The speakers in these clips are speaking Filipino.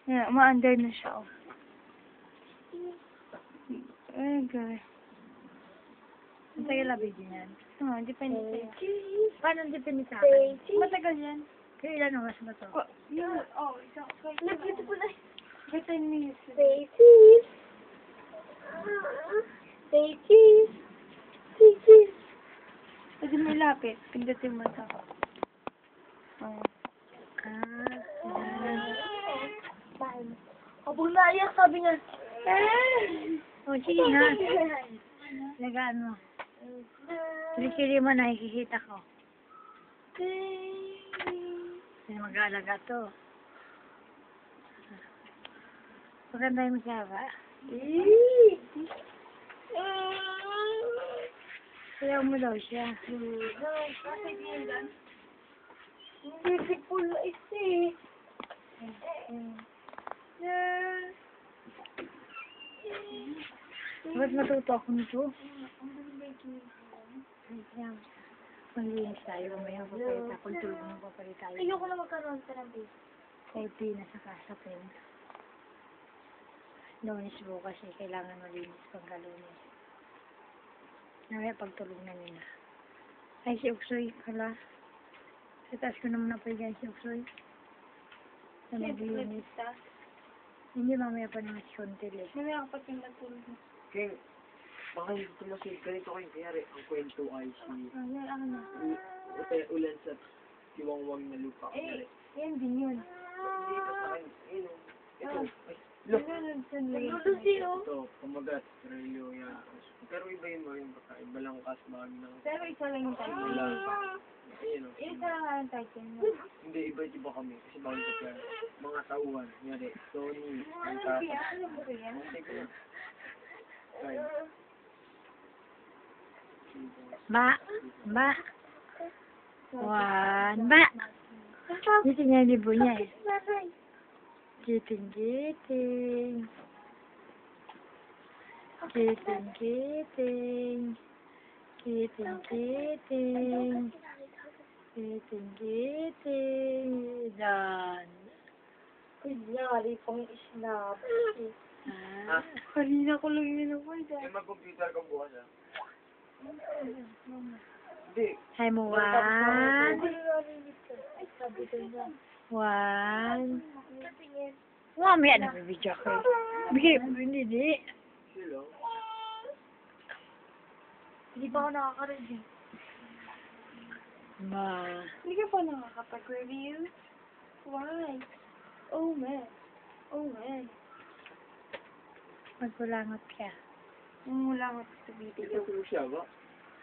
Yeah, ma-under na siya, oh. Ay, God. Ang tagal na video niyan. Oh, depende sa'yo. Paano depende sa akin? Matagal yan. Kaya ilan oras ba to? Isang nag-YouTube na. 10 minutes. Say cheese. Say cheese. Say cheese. Pwede mo ilapit. Pindutin mo ito. Oh. Habang naiyak, sabi niya. O, sige na. Lagaan mo. Sili-sili mo, nakikita ko. Hindi mag-aalaga to. Maganda yung masyaba. Sayaw mo daw siya. Beautiful isi. Ba't matuto ako nito? Manglinis tayo. Mamaya papalit ako. Tulog mo papalit tayo. Ayoko na magkaroon sa ng baby. Kay Pina sa kasapin. Lunes bukas eh. Kailangan malinis pang kalunes. Mamaya pagtulog na nila. Ay, si Uksoy. Hala. Sa taas ko naman napaligay si Uksoy. Sa maglinis. Hindi mamaya pa naman si Contel eh. Mamaya kapag yung matulog mo. King, baka hindi ko masig. Ganito kayo kayari. Ang kwento ay si ulan sa tiwangwang na lupa. Yan din yun. Hindi pa sa akin. Ito. Ay, look. Ito, pamagat. Relyo yan. Pero iba yun mo yung baka. Iba lang kasbag ng... Pero isa lang yung title. Wala. Ayun o. Isa lang nga yung title mo. Hindi, iba kami. Kasi bawal ko kaya. Mga tauhan. Nyari, Tony. Ang tata. Ano ba yan? Hindi ko na. Kaya. Ba. One. Ba. Dito niya yung libo niya eh. Giting. Giting. Dan. Kunyari pang isnap. Kanina ko lang yun ako. May mag-computer ka bukas ah. Hindi. Hi mo, one. Ay, sabi ko niya. One. Mamaya na video ko eh. Bigay, hindi. Sila. Hindi pa ako nakaka-review. Ma. Hindi ka pa nakakapag-review? Why? Oh, man. Magkulangot ka. Mula nga sa video. Ito siya ba?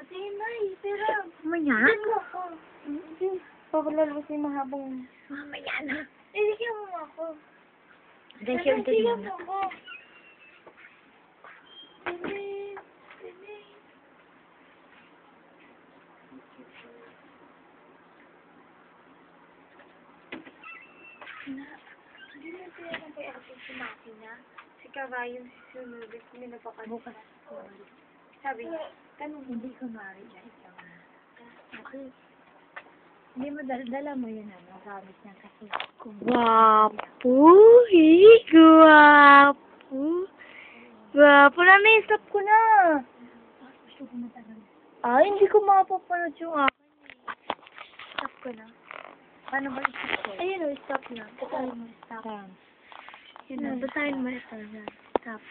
Ate, May, tira. Mamaya? Ano ako? Hindi. Pakulalo kasi mahabang... Mamaya na. Bigyan mo ako. Dahil siya yung Bigyan tingin. mo ako. Hindi mo pinagin kay Ate si Maki na. Si Karayo, si Sunubis, hindi napakabukas. Sabi niya, tanong Hindi ko ma-reject ka ma. Okay. Hindi mo dala mo yun gamit niya kasi. Guwapo, guwapo. Guwapo na, na-stop ko na. Gusto ko matagal. Ay, hindi ko mapapanood yung akin. Stop ko na. Paano ba isip ko? Ayun o, stop na. Basahin mo, stop. Saan? Yun na, basahin mo, stop. Stop.